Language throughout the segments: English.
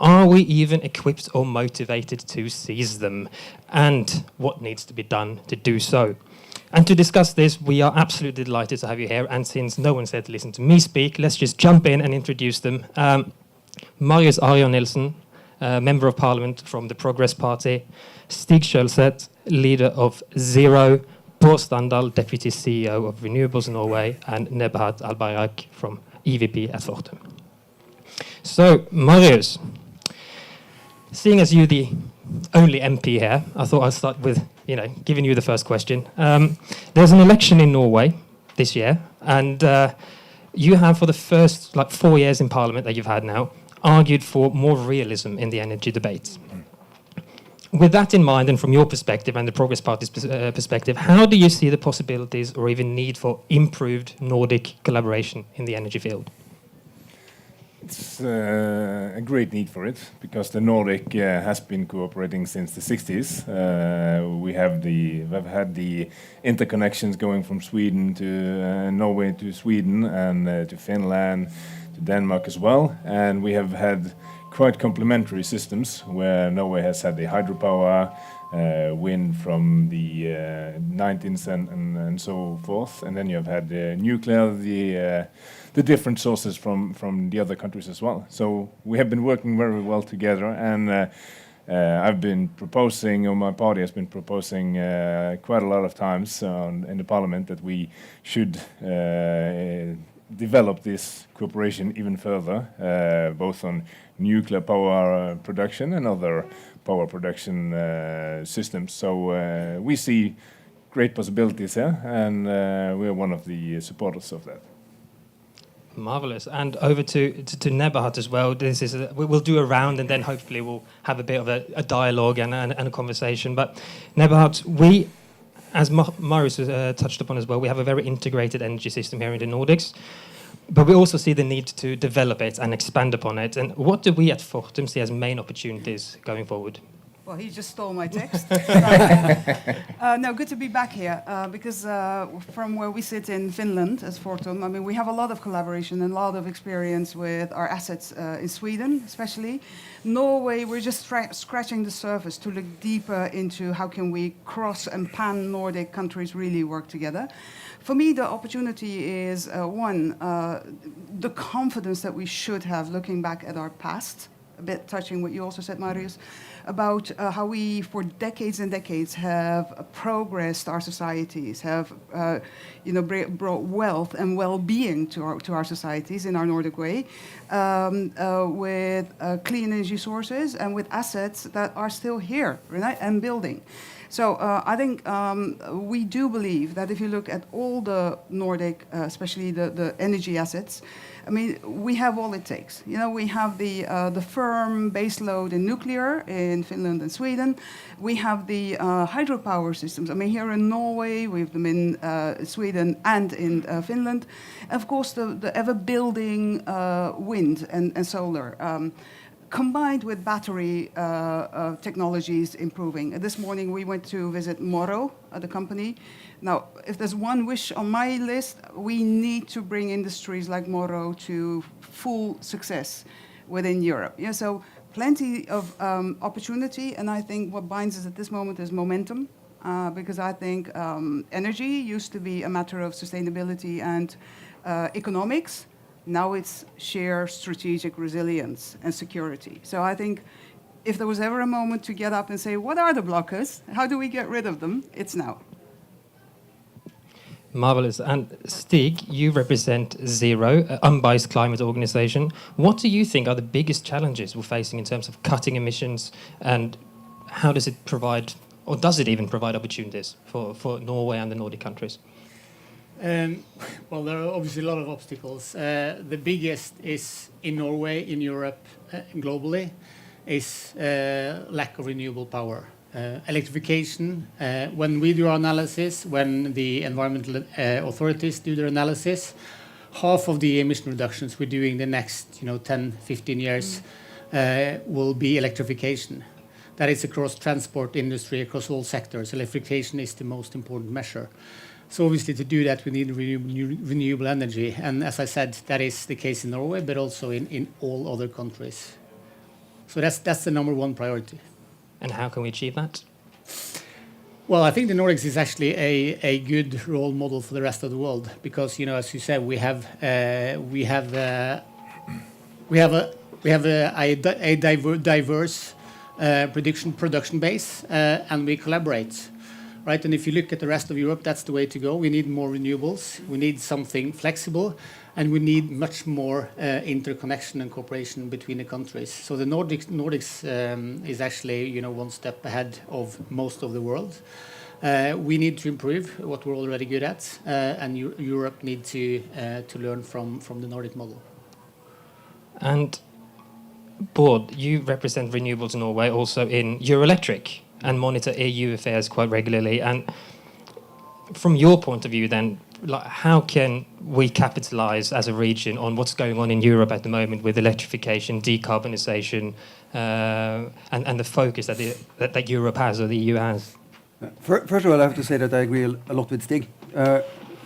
Are we even equipped or motivated to seize them? And what needs to be done to do so? And to discuss this, we are absolutely delighted to have you here. And since no one said to listen to me speak, let's just jump in and introduce them. Marius Arion Nilsen, Member of Parliament from the Progress Party. Stig Kjølseth, leader of Zero. Bård Standal, Deputy CEO of Renewables Norway. And Nebahat Albayrak from EVP at Fortum. So, Marius, seeing as you the only MP here, I thought I'd start with, giving you the first question. There's an election in Norway this year, and you have, for the first 4 years in Parliament that you've had now, argued for more realism in the energy debate. With that in mind, and from your perspective and the Progress Party's perspective, how do you see the possibilities or even need for improved Nordic collaboration in the energy field? It's a great need for it, because the Nordic has been cooperating since the 60s. We've had the interconnections going from Sweden to Norway to Sweden and to Finland, to Denmark as well. And we have had quite complementary systems where Norway has had the hydropower, wind from the 19th and so forth. And then you have had the nuclear, the different sources from the other countries as well. So we have been working very well together, and I've been proposing, or my party has been proposing quite a lot of times in the parliament that we should develop this cooperation even further, both on nuclear power production and other power production systems. So we see great possibilities here, and we are one of the supporters of that. Marvelous. And over to Nebahat as well. We'll do a round, and then hopefully we'll have a bit of a dialogue and a conversation. But Nebahat, we, as Marius touched upon as well, we have a very integrated energy system here in the Nordics. But we also see the need to develop it and expand upon it. And what do we at Fortum see as main opportunities going forward? Well, he just stole my text. No, good to be back here, because from where we sit in Finland as Fortum, I mean, we have a lot of collaboration and a lot of experience with our assets in Sweden, especially. Norway, we're just scratching the surface to look deeper into how can we cross and pan-Nordic countries really work together. For me, the opportunity is, the confidence that we should have looking back at our past, a bit touching what you also said, Marius, about how we, for decades and decades, have progressed our societies, have brought wealth and well-being to our societies in our Nordic way, with clean energy sources and with assets that are still here, right, and building. So I think we do believe that if you look at all the Nordic, especially the energy assets, I mean, we have all it takes. We have the firm baseload in nuclear in Finland and Sweden. We have the hydropower systems. I mean, here in Norway, we have them in Sweden and in Finland. Of course, the ever-building wind and solar. Combined with battery technologies improving. This morning we went to visit Morrow, the company. Now, if there's one wish on my list, we need to bring industries like Morrow to full success within Europe. Yeah, so plenty of opportunity, and I think what binds us at this moment is momentum, because I think energy used to be a matter of sustainability and economics. Now it's sheer strategic resilience and security. So I think if there was ever a moment to get up and say, what are the blockers? How do we get rid of them? It's now. Marvelous. And Stig, you represent Zero, an unbiased climate organization. What do you think are the biggest challenges we're facing in terms of cutting emissions, and how does it provide, or does it even provide opportunities for Norway and the Nordic countries? Well, there are obviously a lot of obstacles. The biggest is in Norway, in Europe, globally, is lack of renewable power. Electrification, when we do our analysis, when the environmental authorities do their analysis, half of the emission reductions we're doing the next 10, 15 years will be electrification. That is across transport industry, across all sectors. Electrification is the most important measure. So obviously to do that we need renewable energy, and as I said, that is the case in Norway, but also in all other countries. So that's the number one priority. And how can we achieve that? Well, I think the Nordics is actually a good role model for the rest of the world because, you know, as you said, we have a diverse production base, and we collaborate, right? And if you look at the rest of Europe, that's the way to go. We need more renewables. We need something flexible, and we need much more interconnection and cooperation between the countries. So the Nordics is actually, you know, one step ahead of most of the world. We need to improve what we're already good at, and Europe need to learn from the Nordic model. And Bård, you represent Renewables Norway also in Euroelectric and monitor EU affairs quite regularly. And from your point of view, then, like, how can we capitalize as a region on what's going on in Europe at the moment with electrification, decarbonization, and the focus that Europe has or the EU has? First of all, I have to say that I agree a lot with Stig.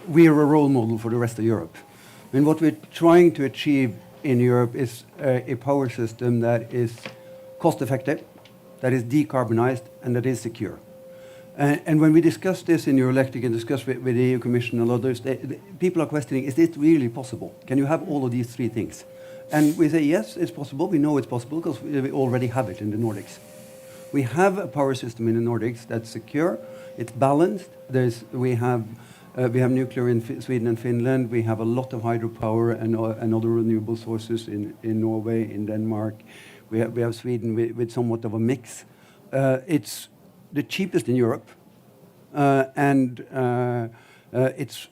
We are a role model for the rest of Europe. I mean, what we're trying to achieve in Europe is a power system that is cost-effective, that is decarbonized, and that is secure. And when we discuss this in Euroelectric and discuss with the EU Commission and others, people are questioning, is it really possible? Can you have all of these three things? And we say, yes, it's possible. We know it's possible because we already have it in the Nordics. We have a power system in the Nordics that's secure, it's balanced. We have nuclear in Sweden and Finland. We have a lot of hydropower and other renewable sources in Norway, in Denmark. We have Sweden with somewhat of a mix. It's the cheapest in Europe, and it's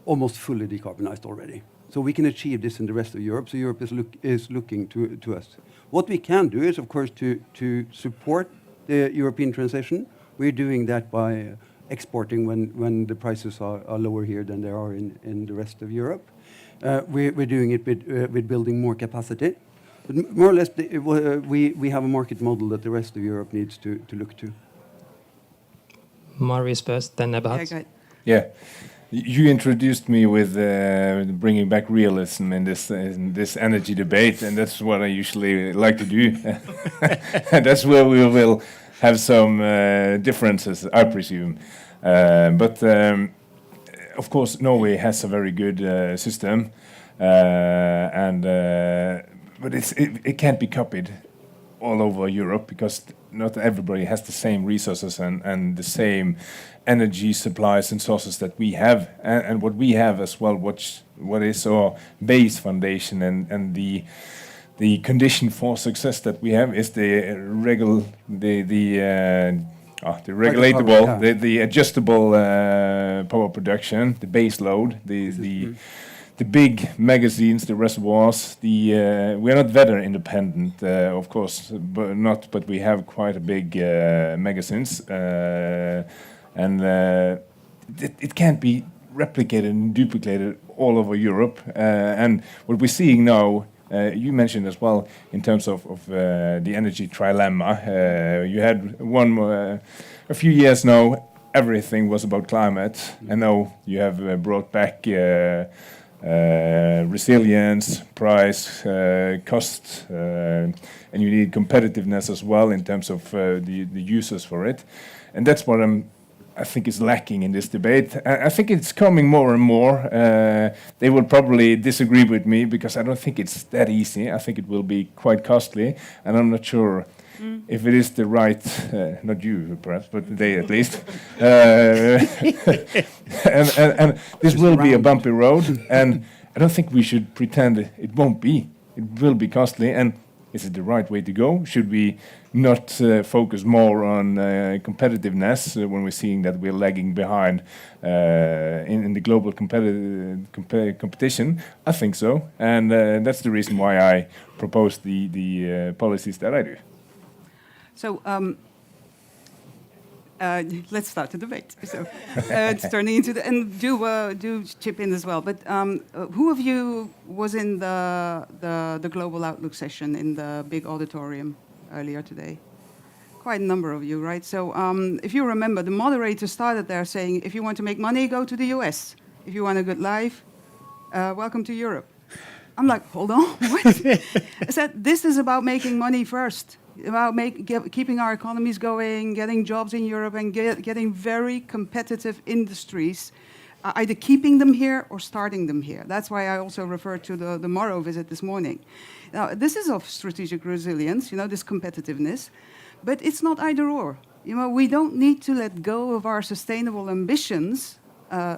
almost fully decarbonized already. So we can achieve this in the rest of Europe. So Europe is looking to us. What we can do is, of course, to support the European transition. We're doing that by exporting when the prices are lower here than they are in the rest of Europe. We're doing it with building more capacity. But more or less, we have a market model that the rest of Europe needs to look to. Marius first, then Eberhard. Yeah. You introduced me with bringing back realism in this energy debate, and that's what I usually like to do. And that's where we will have some differences, I presume. But of course, Norway has a very good system, but it can't be copied all over Europe because not everybody has the same resources and the same energy supplies and sources that we have, and what we have as well. What is our base foundation and the condition for success that we have is the regulatable, the adjustable power production, the base load, the big magazines, the reservoirs. We are not weather independent, of course, but we have quite a big magazines, and it can't be replicated and duplicated all over Europe. And what we're seeing now, you mentioned as well in terms of the energy trilemma. You had a few years now, everything was about climate, and now you have brought back resilience, price, cost, and you need competitiveness as well in terms of the users for it. And that's what I think is lacking in this debate. I think it's coming more and more. They will probably disagree with me because I don't think it's that easy. I think it will be quite costly, and I'm not sure if it is the right, not you perhaps, but they at least. And this will be a bumpy road, and I don't think we should pretend it won't be. It will be costly, and is it the right way to go? Should we not focus more on competitiveness when we're seeing that we're lagging behind in the global competition? I think so, and that's the reason why I propose the policies that I do. So let's start the debate. So it's turning into and do chip in as well. But who of you was in the Global Outlook session in the big auditorium earlier today? Quite a number of you, right? So if you remember, the moderator started there saying, if you want to make money, go to the US. If you want a good life, welcome to Europe. I'm like, hold on, what? I said, this is about making money first. about keeping our economies going, getting jobs in Europe, and getting very competitive industries, either keeping them here or starting them here. That's why I also referred to the Morrow visit this morning. Now, this is of strategic resilience, this competitiveness, but it's not either or. We don't need to let go of our sustainable ambitions,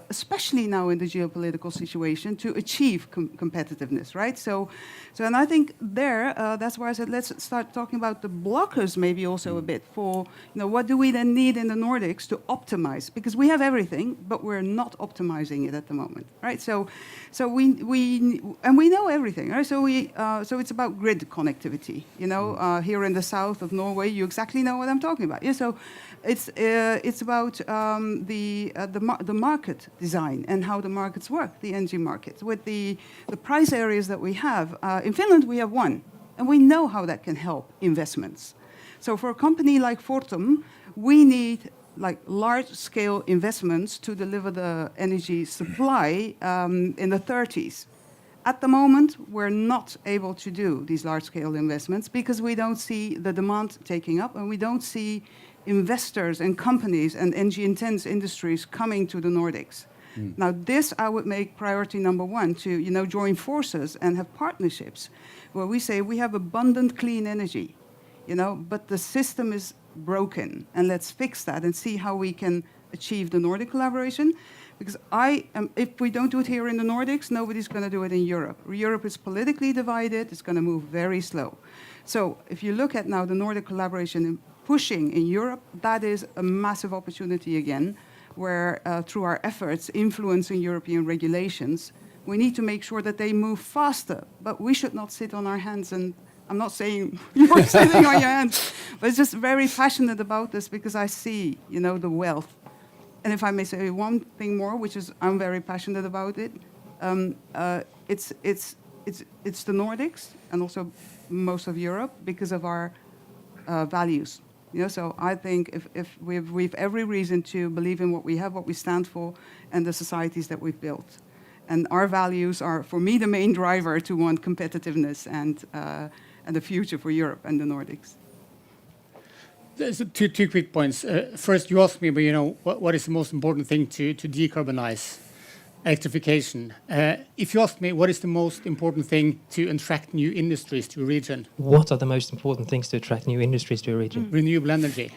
especially now in the geopolitical situation, to achieve competitiveness, right? So, and I think that's why I said let's start talking about the blockers maybe also a bit for, what do we then need in the Nordics to optimize? Because we have everything, but we're not optimizing it at the moment, right? So we know everything, right? So it's about grid connectivity. Here in the south of Norway, you exactly know what I'm talking about. Yeah, so it's about the market design and how the markets work, the energy markets, with the price areas that we have. In Finland, we have one, and we know how that can help investments. So for a company like Fortum, we need large-scale investments to deliver the energy supply in the 30s. At the moment, we're not able to do these large-scale investments because we don't see the demand taking up, and we don't see investors and companies and energy-intense industries coming to the Nordics. Now, this I would make priority number one, to join forces and have partnerships where we say we have abundant clean energy, but the system is broken, and let's fix that and see how we can achieve the Nordic collaboration. Because if we don't do it here in the Nordics, nobody's going to do it in Europe. Europe is politically divided; it's going to move very slow. So if you look at now the Nordic collaboration pushing in Europe, that is a massive opportunity again, where through our efforts influencing European regulations, we need to make sure that they move faster. But we should not sit on our hands, and I'm not saying you're sitting on your hands, but it's just very passionate about this because I see, the wealth. And if I may say one thing more, which is I'm very passionate about it, it's the Nordics and also most of Europe because of our values. So I think if we've every reason to believe in what we have, what we stand for, and the societies that we've built. And our values are, for me, the main driver to want competitiveness and the future for Europe and the Nordics. There's two quick points. First, you asked me, what is the most important thing to decarbonize? Electrification. If you ask me what is the most important thing to attract new industries to a region? What are the most important things to attract new industries to a region? Renewable energy.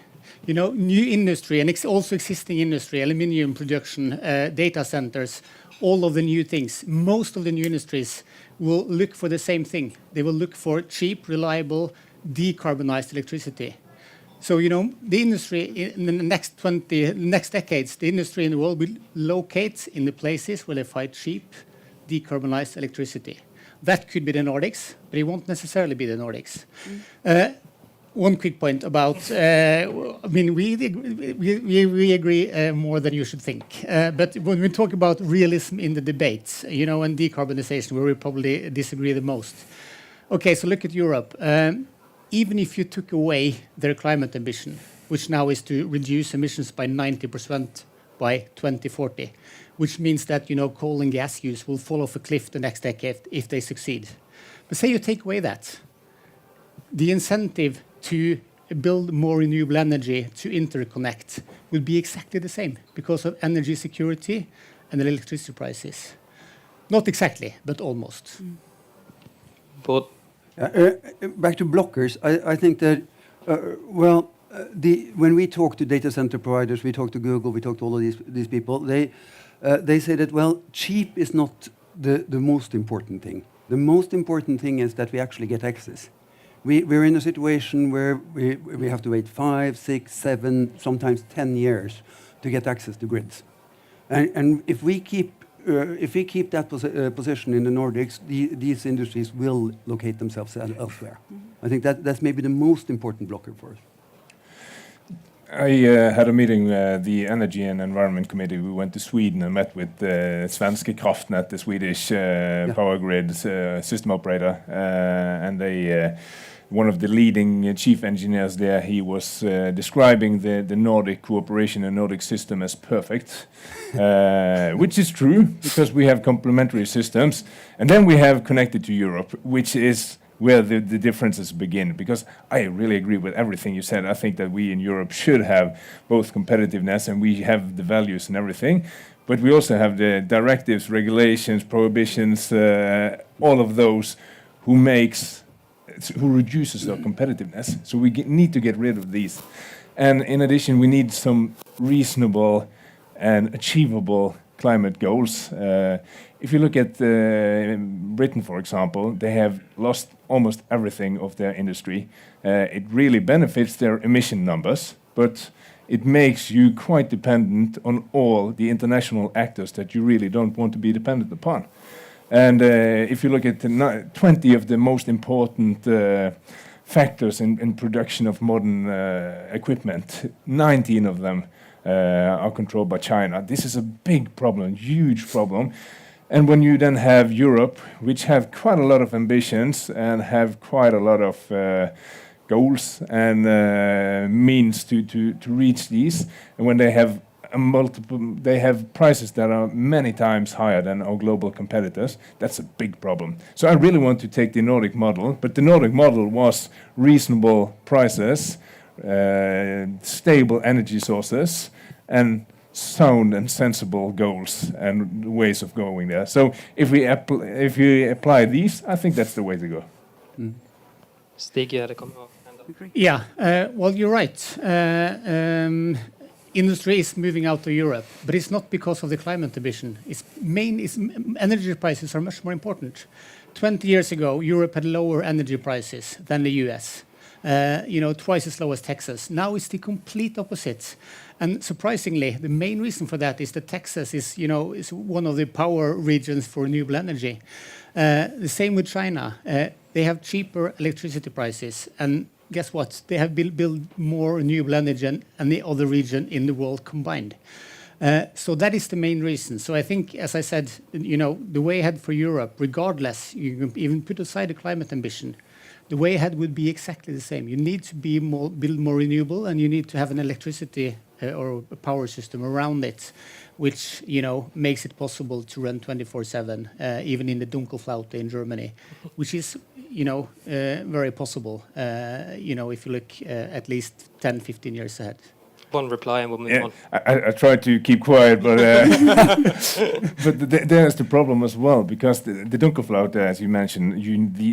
New industry and also existing industry, aluminium production, data centers, all of the new things. Most of the new industries will look for the same thing. They will look for cheap, reliable, decarbonized electricity. So, the industry in the next decades, the industry in the world will locate in the places where they find cheap, decarbonized electricity. That could be the Nordics, but it won't necessarily be the Nordics. One quick point about, we agree more than you should think. But when we talk about realism in the debates, and decarbonization, where we probably disagree the most. Okay, so look at Europe. Even if you took away their climate ambition, which now is to reduce emissions by 90% by 2040, which means that coal and gas use will fall off a cliff the next decade if they succeed. But say you take away that, the incentive to build more renewable energy to interconnect will be exactly the same because of energy security and electricity prices. Not exactly, but almost. But back to blockers, I think that, when we talk to data center providers, we talk to Google, we talk to all of these people, they say that, cheap is not the most important thing. The most important thing is that we actually get access. We're in a situation where we have to wait 5, 6, 7, sometimes 10 years to get access to grids. And if we keep that position in the Nordics, these industries will locate themselves elsewhere. I think that's maybe the most important blocker for us. I had a meeting with the Energy and Environment Committee. We went to Sweden and met with Svenska Kraftnät, the Swedish power grid system operator, and they. One of the leading chief engineers there, he was describing the Nordic cooperation and Nordic system as perfect, which is true because we have complementary systems. And then we have connected to Europe, which is where the differences begin. Because I really agree with everything you said. I think that we in Europe should have both competitiveness and we have the values and everything, but we also have the directives, regulations, prohibitions, all of those who reduces our competitiveness. So we need to get rid of these. And in addition, we need some reasonable and achievable climate goals. If you look at Britain, for example, they have lost almost everything of their industry. It really benefits their emission numbers, but it makes you quite dependent on all the international actors that you really don't want to be dependent upon. And if you look at 20 of the most important factors in production of modern equipment, 19 of them are controlled by China. This is a big problem, huge problem. And when you then have Europe, which have quite a lot of ambitions and have quite a lot of goals and means to reach these, and when they have they have prices that are many times higher than our global competitors, that's a big problem. So I really want to take the Nordic model, but the Nordic model was reasonable prices, stable energy sources, and sound and sensible goals and ways of going there. So if we apply these, I think that's the way to go. Stig, you had a comment? Yeah, well, you're right. Industry is moving out of Europe, but it's not because of the climate ambition. Energy prices are much more important. 20 years ago, Europe had lower energy prices than the US. Twice as low as Texas. Now it's the complete opposite. And surprisingly, the main reason for that is that Texas is one of the power regions for renewable energy. The same with China. They have cheaper electricity prices, and guess what? They have built more renewable energy than any other region in the world combined. So that is the main reason. So I think, as I said, the way ahead for Europe, regardless, you can even put aside the climate ambition, the way ahead would be exactly the same. You need to build more renewable, and you need to have an electricity or a power system around it, which makes it possible to run 24/7, even in the Dunkelflaute in Germany, which is very possible. If you look at least 10, 15 years ahead. One reply and we'll move on. I tried to keep quiet, but but there's the problem as well, because the Dunkelflaute, as you mentioned,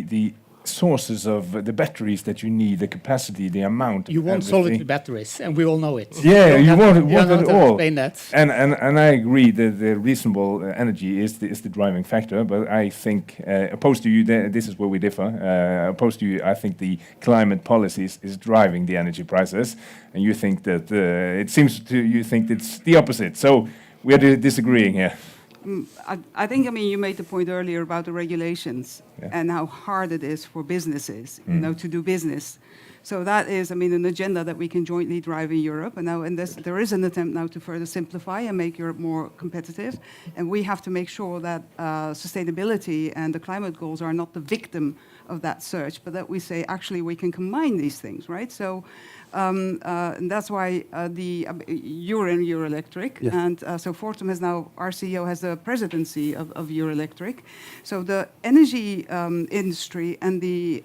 the sources of the batteries that you need, the capacity, the amount. You won't solve it with batteries, and we all know it. Yeah, you won't at all. Explain that. And I agree that the reasonable energy is the driving factor. But I think, opposed to you, this is where we differ. Opposed to you, I think the climate policies is driving the energy prices, and you think that it seems to you think it's the opposite. So we are disagreeing here. I think, you made the point earlier about the regulations and how hard it is for businesses, to do business. So that is, an agenda that we can jointly drive in Europe. And now, there is an attempt now to further simplify and make Europe more competitive. And we have to make sure that sustainability and the climate goals are not the victim of that search, but that we say, actually, we can combine these things, right? So and that's why you're in Eurelectric. Yes. And so Fortum has now, our CEO has the presidency of Eurelectric. So the energy industry and the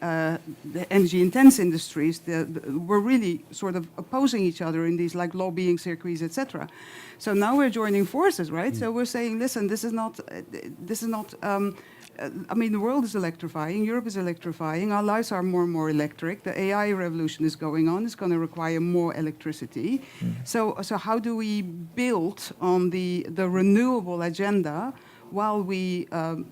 energy-intense industries were really sort of opposing each other in these lobbying circuits, etc. So now we're joining forces, right? So we're saying, listen, this is not. The world is electrifying, Europe is electrifying, our lives are more and more electric, the AI revolution is going on, it's going to require more electricity. So how do we build on the renewable agenda while we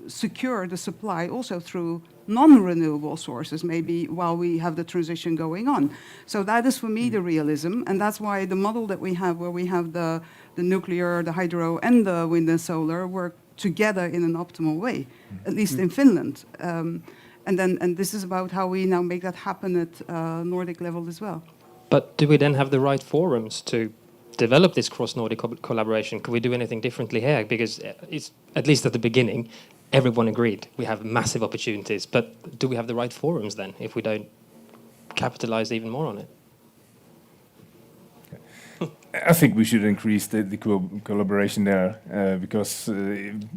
secure the supply also through non-renewable sources, maybe while we have the transition going on? So that is for me the realism, and that's why the model that we have, where we have the nuclear, the hydro and the wind and solar work together in an optimal way, at least in Finland. And this is about how we now make that happen at Nordic level as well. But do we then have the right forums to develop this cross-Nordic collaboration? Could we do anything differently here? Because it's, at least at the beginning, everyone agreed we have massive opportunities. But do we have the right forums then if we don't capitalize even more on it? I think we should increase the collaboration there because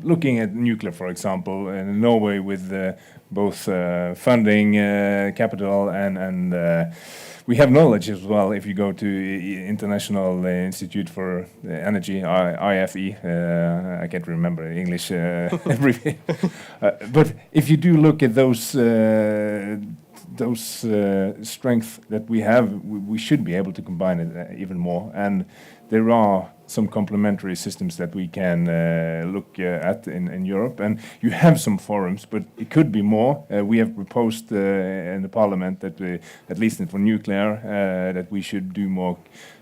looking at nuclear, for example, in Norway with both funding, capital, and we have knowledge as well. If you go to International Institute for Energy, IFE, I can't remember English, but if you do look at those strengths that we have, we should be able to combine it even more. And there are some complementary systems that we can look at in Europe. And you have some forums, but it could be more. We have proposed in the parliament that at least for nuclear, that we should do more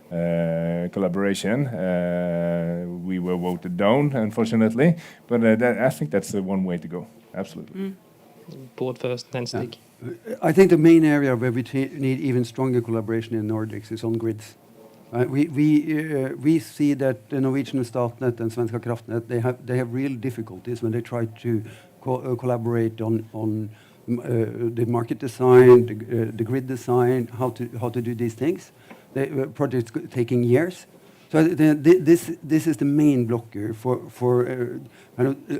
collaboration. We were voted down, unfortunately, but I think that's the one way to go. Absolutely. Board first, then Stig. I think the main area where we need even stronger collaboration in Nordics is on grids. We see that the Norwegian Statnett and Svenska Kraftnät, they have real difficulties when they try to collaborate on the market design, the grid design, how to do these things. The projects taking years. So this is the main blocker for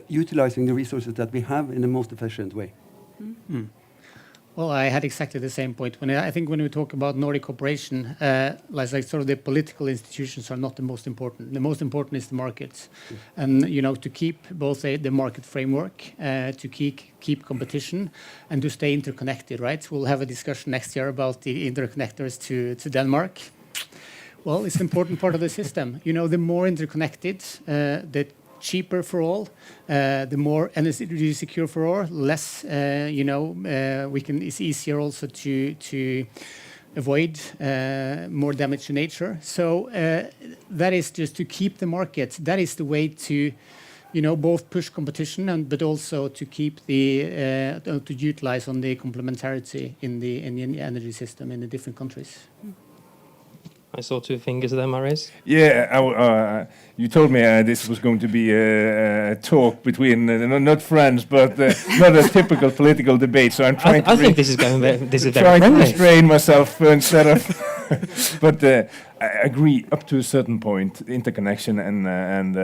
utilizing the resources that we have in the most efficient way. Mm. Well, I had exactly the same point. I think when we talk about Nordic cooperation, like sort of the political institutions are not the most important. The most important is the markets, and to keep both the market framework, to keep competition, and to stay interconnected. Right? We'll have a discussion next year about the interconnectors to Denmark. Well, it's an important part of the system. The more interconnected, the cheaper for all, the more energy secure for all, less, it's easier also to avoid more damage to nature. So that is just to keep the market. That is the way to, both push competition but also to keep to utilize on the complementarity in the energy system in the different countries. I saw two fingers there, Marius. Yeah, you told me this was going to be a talk between not friends, but not a typical political debate. So I'm trying. I think this is going. This is very trying friendly. to restrain myself instead of. But I agree up to a certain point. Interconnection and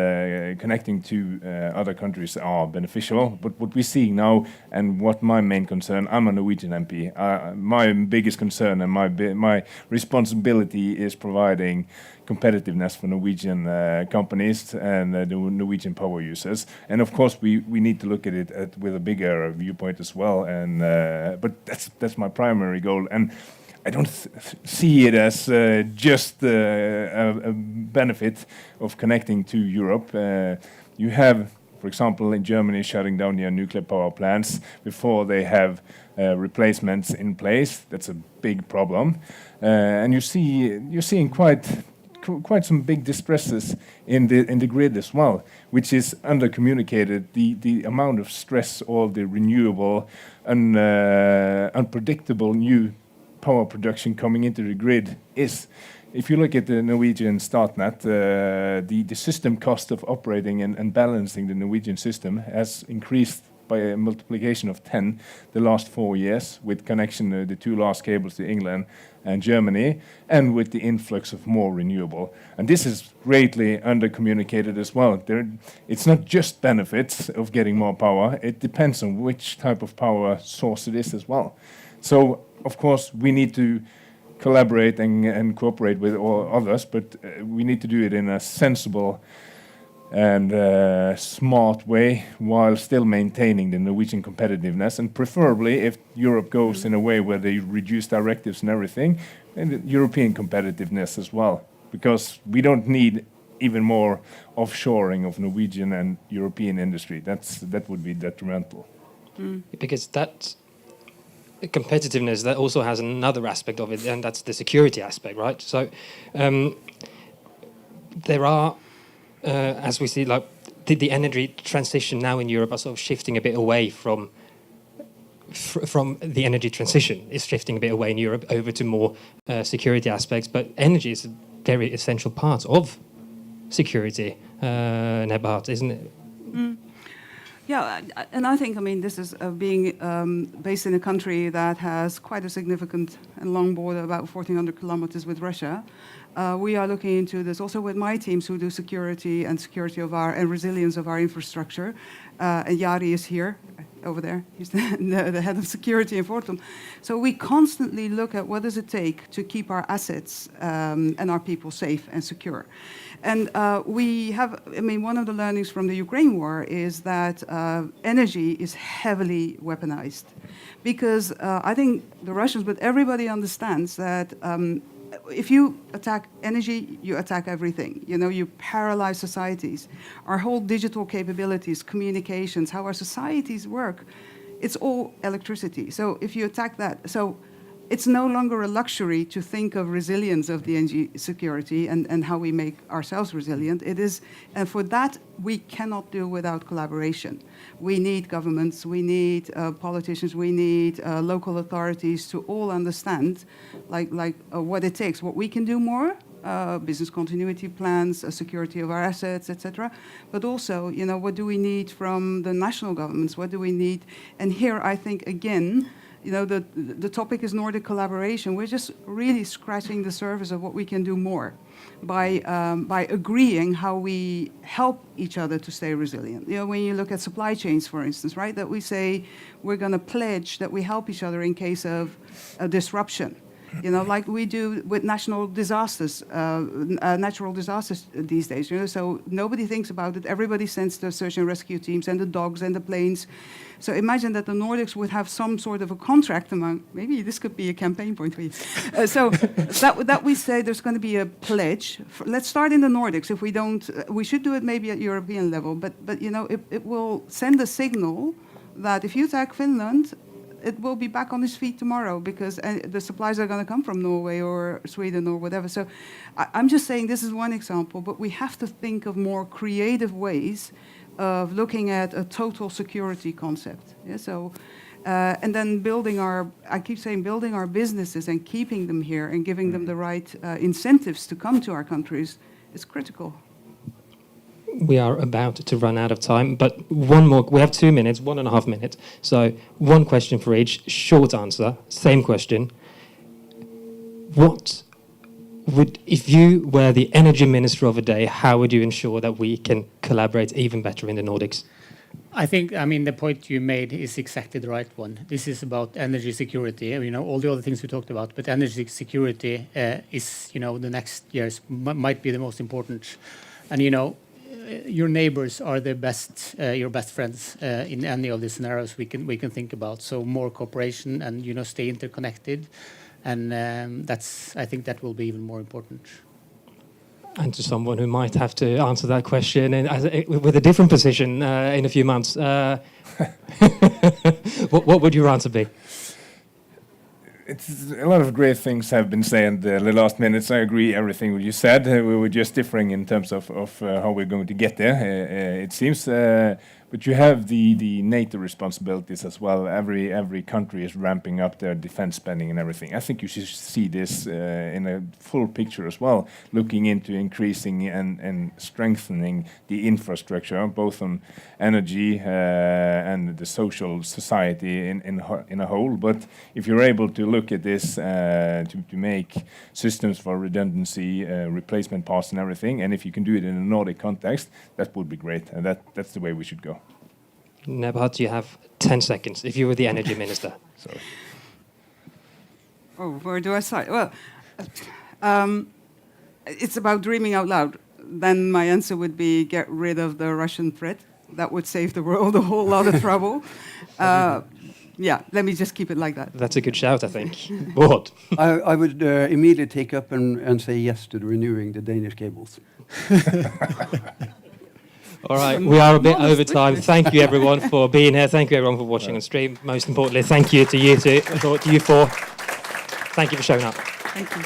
connecting to other countries are beneficial. But what we're seeing now, and what my main concern, I'm a Norwegian MP. My biggest concern and my responsibility is providing competitiveness for Norwegian companies and the Norwegian power users. And of course, we need to look at it with a bigger viewpoint as well. And but that's my primary goal. And I don't see it as just a benefit of connecting to Europe. You have, for example, in Germany shutting down their nuclear power plants before they have replacements in place. That's a big problem, and you're seeing quite some big distresses in the grid as well, which is undercommunicated. The amount of stress, all the renewable, unpredictable new power production coming into the grid is. If you look at the Norwegian Statnett, the system cost of operating and balancing the Norwegian system has increased by a multiplication of 10 the last 4 years, with connection the two last cables to England and Germany, and with the influx of more renewable. And this is greatly undercommunicated as well. It's not just benefits of getting more power, it depends on which type of power source it is as well. So, of course, we need to collaborate and cooperate with all others, but we need to do it in a sensible and smart way while still maintaining the Norwegian competitiveness, and preferably if Europe goes in a way where they reduce directives and everything, and the European competitiveness as well, because we don't need even more offshoring of Norwegian and European industry. That would be detrimental. Because that competitiveness, that also has another aspect of it, and that's the security aspect, right? So there are, as we see, like the energy transition now in Europe are sort of shifting a bit away from the energy transition. It's shifting a bit away in Europe over to more security aspects, but energy is a very essential part of security, Nebhat, isn't it? Yeah, and I think, I mean, this is being based in a country that has quite a significant and long border, about 1,400 kilometers with Russia. We are looking into this also with my teams who do security of our and resilience of our infrastructure. And Jari is here, over there. He's the head of security in Fortum. So we constantly look at what does it take to keep our assets and our people safe and secure. And we have, I mean, one of the learnings from the Ukraine war is that energy is heavily weaponized. Because I think the Russians, but everybody understands that if you attack energy, you attack everything. You know, you paralyze societies. Our whole digital capabilities, communications, how our societies work, it's all electricity. So if you attack that, so it's no longer a luxury to think of resilience of the energy security and how we make ourselves resilient. It is, and for that, we cannot do without collaboration. We need governments, we need politicians, we need local authorities to all understand what it takes, what we can do more, business continuity plans, security of our assets, etc. But also, you know, what do we need from the national governments? What do we need? And here, I think, again, you know, the topic is Nordic collaboration. We're just really scratching the surface of what we can do more by agreeing how we help each other to stay resilient. You know, when you look at supply chains, for instance, right, that we say we're going to pledge that we help each other in case of a disruption. You know, like we do with national disasters, natural disasters these days. You know, so nobody thinks about it. Everybody sends the search and rescue teams and the dogs and the planes. So imagine that the Nordics would have some sort of a contract among. Maybe this could be a campaign point for you. So that we say there's going to be a pledge. Let's start in the Nordics. If we don't, we should do it maybe at European level. But you know, it will send a signal that if you attack Finland, it will be back on its feet tomorrow because the supplies are going to come from Norway or Sweden or whatever. So I'm just saying this is one example, but we have to think of more creative ways of looking at a total security concept. Yeah, so, and then building our businesses and keeping them here and giving them the right incentives to come to our countries is critical. We are about to run out of time, but one more. We have 2 minutes, 1.5 minutes. So one question for each, short answer, same question. What would, if you were the energy minister of a day, how would you ensure that we can collaborate even better in the Nordics? I think, I mean, the point you made is exactly the right one. This is about energy security. You know, all the other things we talked about, but energy security is, you know, the next years might be the most important. And, you know, your neighbors are the best, your best friends in any of the scenarios we can think about. So more cooperation and, you know, stay interconnected, and I think that will be even more important. And to someone who might have to answer that question with a different position in a few months, what would your answer be? It's a lot of great things have been said the last minutes. I agree everything you said. We were just differing in terms of how we're going to get there. It seems, but you have the NATO responsibilities as well. Every country is ramping up their defense spending and everything. I think you should see this in a full picture as well, looking into increasing and strengthening the infrastructure, both on energy and the social society in a whole. But if you're able to look at this to make systems for redundancy, replacement parts and everything, and if you can do it in a Nordic context, that would be great. And that's the way we should go. Nebhat, you have 10 seconds if you were the energy minister. Sorry. Oh, where do I start? Well, it's about dreaming out loud. Then my answer would be get rid of the Russian threat. That would save the world a whole lot of trouble. Yeah, let me just keep it like that. That's a good shout, I think. What? I would immediately take up and say yes to renewing the Danish cables. All right, we are a bit over time. Thank you, everyone, for being here. Thank you, everyone, for watching on stream. Most importantly, thank you to you four. Thank you for showing up. Thank you.